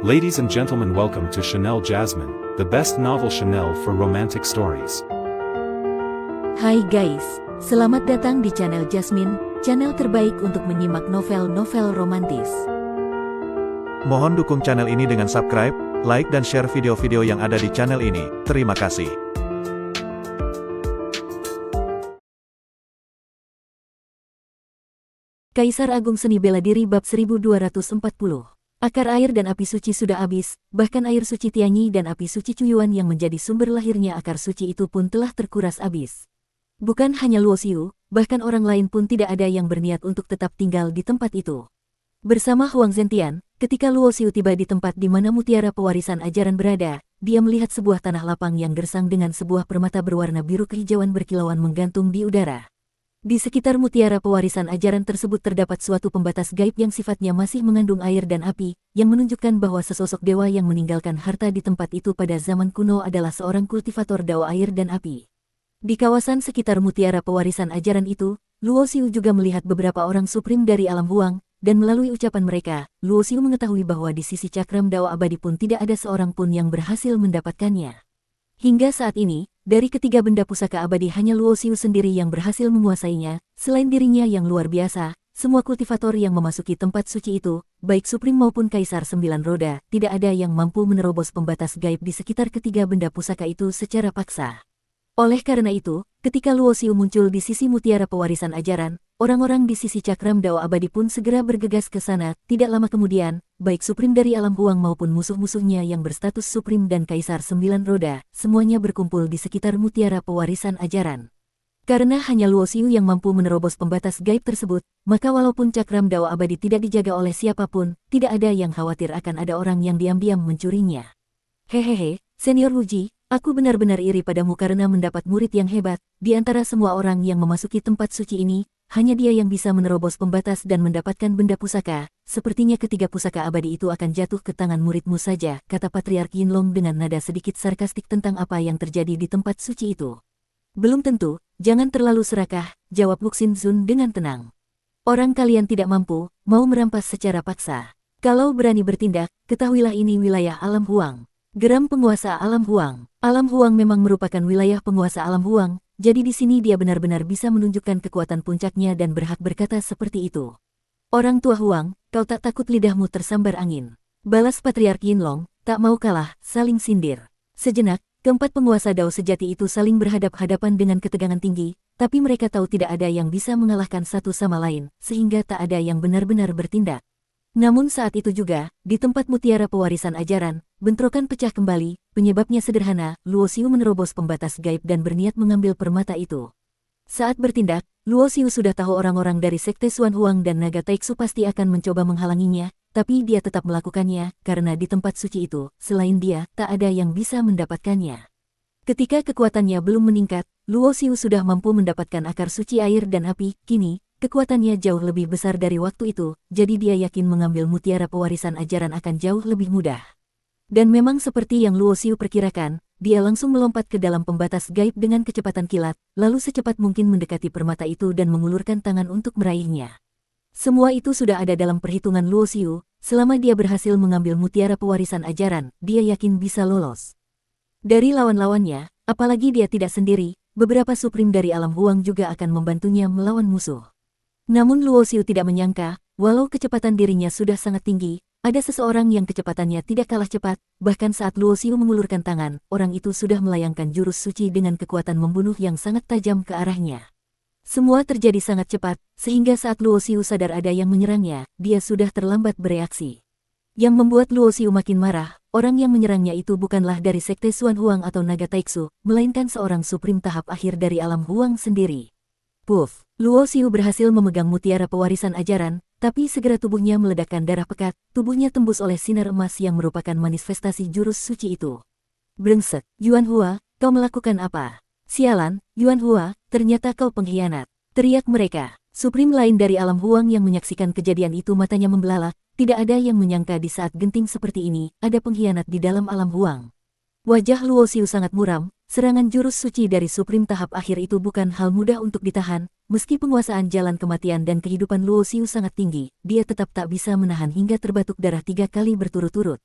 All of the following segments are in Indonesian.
Ladies and gentlemen, welcome to Chanel Jasmine, the best novel Chanel for romantic stories. Hai guys, selamat datang di channel Jasmine, channel terbaik untuk menyimak novel-novel romantis. Mohon dukung channel ini dengan subscribe, like dan share video-video yang ada di channel ini. Terima kasih. Kaisar Agung Seni Bela Diri bab 1240. Akar air dan api suci sudah habis, bahkan air suci Tianyi dan api suci Cuyuan yang menjadi sumber lahirnya akar suci itu pun telah terkuras habis. Bukan hanya Luo Xiu, bahkan orang lain pun tidak ada yang berniat untuk tetap tinggal di tempat itu. Bersama Huang Zentian, ketika Luo Xiu tiba di tempat di mana mutiara pewarisan ajaran berada, dia melihat sebuah tanah lapang yang gersang dengan sebuah permata berwarna biru kehijauan berkilauan menggantung di udara. Di sekitar mutiara pewarisan ajaran tersebut terdapat suatu pembatas gaib yang sifatnya masih mengandung air dan api, yang menunjukkan bahwa sesosok dewa yang meninggalkan harta di tempat itu pada zaman kuno adalah seorang kultivator dao air dan api. Di kawasan sekitar mutiara pewarisan ajaran itu, Luo Xiu juga melihat beberapa orang suprim dari alam huang, dan melalui ucapan mereka, Luo Xiu mengetahui bahwa di sisi cakram dao abadi pun tidak ada seorang pun yang berhasil mendapatkannya. Hingga saat ini, dari ketiga benda pusaka abadi hanya Luo Xiu sendiri yang berhasil menguasainya. Selain dirinya yang luar biasa, semua kultivator yang memasuki tempat suci itu, baik Suprim maupun Kaisar Sembilan Roda, tidak ada yang mampu menerobos pembatas gaib di sekitar ketiga benda pusaka itu secara paksa. Oleh karena itu, ketika Luo Xiu muncul di sisi mutiara pewarisan ajaran, orang-orang di sisi cakram dao abadi pun segera bergegas ke sana. Tidak lama kemudian, baik Suprim dari alam huang maupun musuh-musuhnya yang berstatus Suprim dan Kaisar Sembilan Roda, semuanya berkumpul di sekitar mutiara pewarisan ajaran. Karena hanya Luo Xiu yang mampu menerobos pembatas gaib tersebut, maka walaupun cakram dao abadi tidak dijaga oleh siapapun, tidak ada yang khawatir akan ada orang yang diam-diam mencurinya. Hehehe, Senior Wuji, aku benar-benar iri padamu karena mendapat murid yang hebat. Di antara semua orang yang memasuki tempat suci ini, hanya dia yang bisa menerobos pembatas dan mendapatkan benda pusaka. Sepertinya ketiga pusaka abadi itu akan jatuh ke tangan muridmu saja, kata Patriark Yinlong dengan nada sedikit sarkastik tentang apa yang terjadi di tempat suci itu. Belum tentu, jangan terlalu serakah, jawab Luxin Zun dengan tenang. Orang kalian tidak mampu, mau merampas secara paksa. Kalau berani bertindak, ketahuilah ini wilayah alam huang. Geram penguasa alam huang. Alam huang memang merupakan wilayah penguasa alam huang, jadi di sini dia benar-benar bisa menunjukkan kekuatan puncaknya dan berhak berkata seperti itu. Orang tua Huang, kau tak takut lidahmu tersambar angin? Balas Patriark Yinlong, tak mau kalah, saling sindir. Sejenak, keempat penguasa dao sejati itu saling berhadap-hadapan dengan ketegangan tinggi, tapi mereka tahu tidak ada yang bisa mengalahkan satu sama lain, sehingga tak ada yang benar-benar bertindak. Namun saat itu juga, di tempat mutiara pewarisan ajaran, bentrokan pecah kembali. Penyebabnya sederhana, Luo Xiu menerobos pembatas gaib dan berniat mengambil permata itu. Saat bertindak, Luo Xiu sudah tahu orang-orang dari Sekte Xuan Huang dan Naga Taiksu pasti akan mencoba menghalanginya, tapi dia tetap melakukannya, karena di tempat suci itu, selain dia, tak ada yang bisa mendapatkannya. Ketika kekuatannya belum meningkat, Luo Xiu sudah mampu mendapatkan akar suci air dan api. Kini, kekuatannya jauh lebih besar dari waktu itu, jadi dia yakin mengambil mutiara pewarisan ajaran akan jauh lebih mudah. Dan memang seperti yang Luo Xiu perkirakan, dia langsung melompat ke dalam pembatas gaib dengan kecepatan kilat, lalu secepat mungkin mendekati permata itu dan mengulurkan tangan untuk meraihnya. Semua itu sudah ada dalam perhitungan Luo Xiu. Selama dia berhasil mengambil mutiara pewarisan ajaran, dia yakin bisa lolos. Dari lawan-lawannya, apalagi dia tidak sendiri, beberapa suprim dari alam huang juga akan membantunya melawan musuh. Namun Luo Xiu tidak menyangka, walau kecepatan dirinya sudah sangat tinggi, ada seseorang yang kecepatannya tidak kalah cepat. Bahkan saat Luo Xiu mengulurkan tangan, orang itu sudah melayangkan jurus suci dengan kekuatan membunuh yang sangat tajam ke arahnya. Semua terjadi sangat cepat, sehingga saat Luo Xiu sadar ada yang menyerangnya, dia sudah terlambat bereaksi. Yang membuat Luo Xiu makin marah, orang yang menyerangnya itu bukanlah dari Sekte Xuan Huang atau Naga Taiksu, melainkan seorang suprim tahap akhir dari alam huang sendiri. Puff! Luo Xiu berhasil memegang mutiara pewarisan ajaran, tapi segera tubuhnya meledakkan darah pekat. Tubuhnya tembus oleh sinar emas yang merupakan manifestasi jurus suci itu. Brengsek, Yuan Hua, kau melakukan apa? Sialan, Yuan Hua, ternyata kau pengkhianat. Teriak mereka. Suprim lain dari alam huang yang menyaksikan kejadian itu matanya membelalak. Tidak ada yang menyangka di saat genting seperti ini, ada pengkhianat di dalam alam huang. Wajah Luo Xiu sangat muram. Serangan jurus suci dari Suprim tahap akhir itu bukan hal mudah untuk ditahan. Meski penguasaan jalan kematian dan kehidupan Luo Xiu sangat tinggi, dia tetap tak bisa menahan hingga terbatuk darah 3 kali berturut-turut.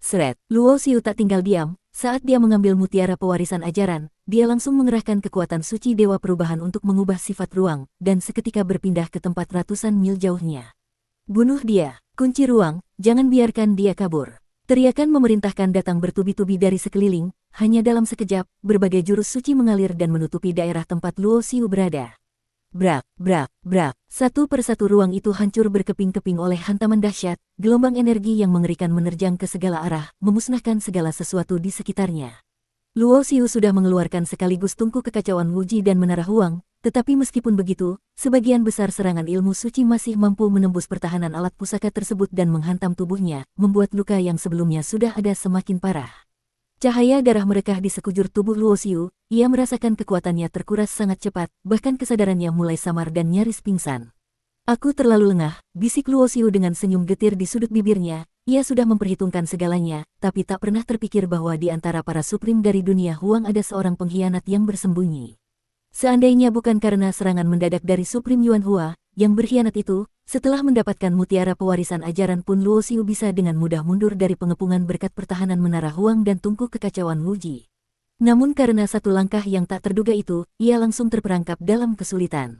Seret, Luo Xiu tak tinggal diam. Saat dia mengambil mutiara pewarisan ajaran, dia langsung mengerahkan kekuatan suci Dewa Perubahan untuk mengubah sifat ruang, dan seketika berpindah ke tempat ratusan mil jauhnya. Bunuh dia, kunci ruang, jangan biarkan dia kabur. Teriakan memerintahkan datang bertubi-tubi dari sekeliling, hanya dalam sekejap, berbagai jurus suci mengalir dan menutupi daerah tempat Luo Xiu berada. Brak, brak, brak. Satu persatu ruang itu hancur berkeping-keping oleh hantaman dahsyat, gelombang energi yang mengerikan menerjang ke segala arah, memusnahkan segala sesuatu di sekitarnya. Luo Xiu sudah mengeluarkan sekaligus tungku kekacauan Wuji dan Menara Huang, tetapi meskipun begitu, sebagian besar serangan ilmu suci masih mampu menembus pertahanan alat pusaka tersebut dan menghantam tubuhnya, membuat luka yang sebelumnya sudah ada semakin parah. Cahaya darah merekah di sekujur tubuh Luo Xiu, ia merasakan kekuatannya terkuras sangat cepat, bahkan kesadarannya mulai samar dan nyaris pingsan. Aku terlalu lengah, bisik Luo Xiu dengan senyum getir di sudut bibirnya. Ia sudah memperhitungkan segalanya, tapi tak pernah terpikir bahwa di antara para suprim dari dunia Huang ada seorang pengkhianat yang bersembunyi. Seandainya bukan karena serangan mendadak dari Suprim Yuan Hua, yang berkhianat itu, setelah mendapatkan mutiara pewarisan ajaran pun Luo Xiu bisa dengan mudah mundur dari pengepungan berkat pertahanan Menara Huang dan tungku kekacauan Wuji. Namun karena satu langkah yang tak terduga itu, ia langsung terperangkap dalam kesulitan.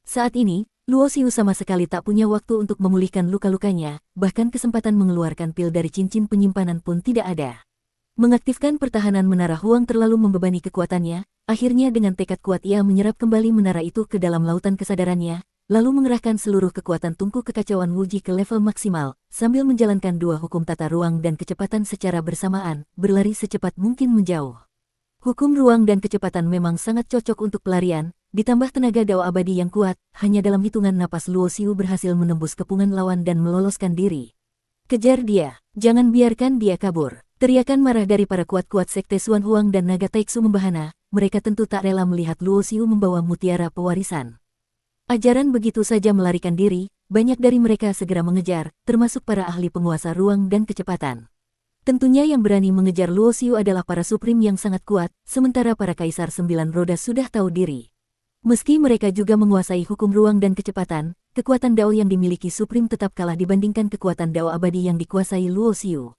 Saat ini, Luo Xiu sama sekali tak punya waktu untuk memulihkan luka-lukanya, bahkan kesempatan mengeluarkan pil dari cincin penyimpanan pun tidak ada. Mengaktifkan pertahanan Menara Huang terlalu membebani kekuatannya, akhirnya dengan tekad kuat ia menyerap kembali menara itu ke dalam lautan kesadarannya, lalu mengerahkan seluruh kekuatan tungku kekacauan Wuji ke level maksimal, sambil menjalankan dua hukum tata ruang dan kecepatan secara bersamaan, berlari secepat mungkin menjauh. Hukum ruang dan kecepatan memang sangat cocok untuk pelarian, ditambah tenaga Dao abadi yang kuat, hanya dalam hitungan napas Luo Xiu berhasil menembus kepungan lawan dan meloloskan diri. Kejar dia, jangan biarkan dia kabur. Teriakan marah dari para kuat-kuat sekte Xuan Huang dan naga Taixu membahana, mereka tentu tak rela melihat Luo Xiu membawa mutiara pewarisan ajaran begitu saja melarikan diri. Banyak dari mereka segera mengejar, termasuk para ahli penguasa ruang dan kecepatan. Tentunya yang berani mengejar Luo Xiu adalah para suprim yang sangat kuat, sementara para kaisar 9 roda sudah tahu diri. Meski mereka juga menguasai hukum ruang dan kecepatan, kekuatan Dao yang dimiliki suprim tetap kalah dibandingkan kekuatan Dao abadi yang dikuasai Luo Xiu.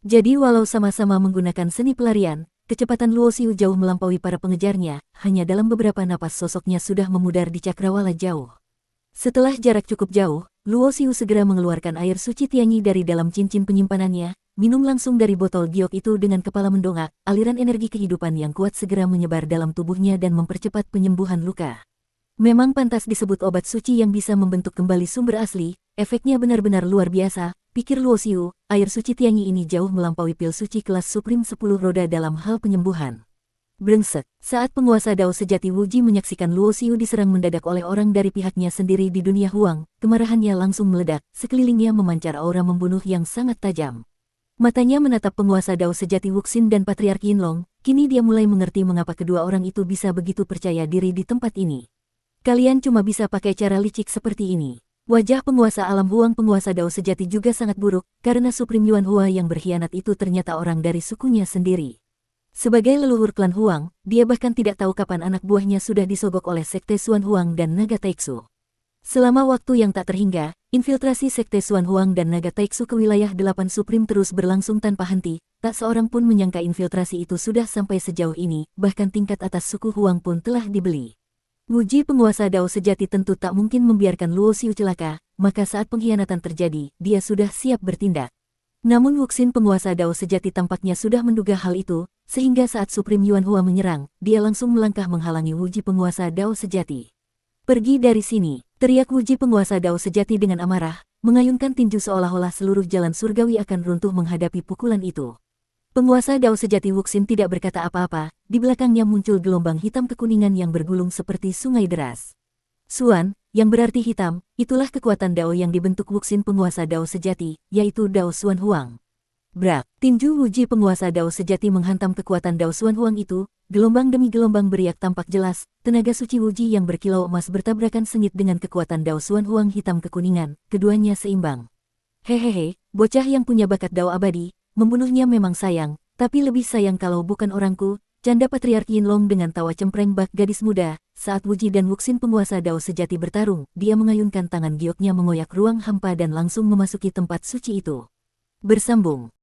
Jadi walau sama-sama menggunakan seni pelarian, kecepatan Luo Xiu jauh melampaui para pengejarnya, hanya dalam beberapa napas sosoknya sudah memudar di cakrawala jauh. Setelah jarak cukup jauh, Luo Xiu segera mengeluarkan air suci Tianyi dari dalam cincin penyimpanannya, minum langsung dari botol giok itu dengan kepala mendongak, aliran energi kehidupan yang kuat segera menyebar dalam tubuhnya dan mempercepat penyembuhan luka. Memang pantas disebut obat suci yang bisa membentuk kembali sumber asli, efeknya benar-benar luar biasa, pikir Luo Xiu, air suci Tianyi ini jauh melampaui pil suci kelas Suprim 10 roda dalam hal penyembuhan. Brengsek, saat penguasa Dao sejati Wuji menyaksikan Luo Xiu diserang mendadak oleh orang dari pihaknya sendiri di dunia Huang, kemarahannya langsung meledak, sekelilingnya memancar aura membunuh yang sangat tajam. Matanya menatap penguasa Dao sejati Wuxin dan Patriark Yinlong, kini dia mulai mengerti mengapa kedua orang itu bisa begitu percaya diri di tempat ini. Kalian cuma bisa pakai cara licik seperti ini. Wajah penguasa alam Huang penguasa Dao sejati juga sangat buruk, karena Suprim Yuan Hua yang berkhianat itu ternyata orang dari sukunya sendiri. Sebagai leluhur klan Huang, dia bahkan tidak tahu kapan anak buahnya sudah disogok oleh sekte Xuan Huang dan naga Taixu. Selama waktu yang tak terhingga, infiltrasi sekte Xuan Huang dan naga Taixu ke wilayah 8 Suprim terus berlangsung tanpa henti, tak seorang pun menyangka infiltrasi itu sudah sampai sejauh ini, bahkan tingkat atas suku Huang pun telah dibeli. Wuji penguasa Dao sejati tentu tak mungkin membiarkan Luo Xiu celaka, maka saat pengkhianatan terjadi, dia sudah siap bertindak. Namun Wuxin penguasa Dao sejati tampaknya sudah menduga hal itu, sehingga saat Suprim Yuan Hua menyerang, dia langsung melangkah menghalangi Wuji penguasa Dao sejati. Pergi dari sini, teriak Wuji penguasa Dao sejati dengan amarah, mengayunkan tinju seolah-olah seluruh jalan surgawi akan runtuh menghadapi pukulan itu. Penguasa Dao sejati Wuxin tidak berkata apa-apa, di belakangnya muncul gelombang hitam kekuningan yang bergulung seperti sungai deras. Xuan, yang berarti hitam, itulah kekuatan Dao yang dibentuk Wuxin penguasa Dao sejati, yaitu Dao Xuan Huang. Brak, tinju Wuji penguasa Dao sejati menghantam kekuatan Dao Xuan Huang itu, gelombang demi gelombang beriak tampak jelas, tenaga suci Wuji yang berkilau emas bertabrakan sengit dengan kekuatan Dao Xuan Huang hitam kekuningan, keduanya seimbang. Hehehe, bocah yang punya bakat Dao abadi, membunuhnya memang sayang, tapi lebih sayang kalau bukan orangku, canda Patriark Yinlong dengan tawa cempreng bak gadis muda. Saat Wuji dan Wuxin penguasa Dao sejati bertarung, dia mengayunkan tangan gioknya mengoyak ruang hampa dan langsung memasuki tempat suci itu. Bersambung.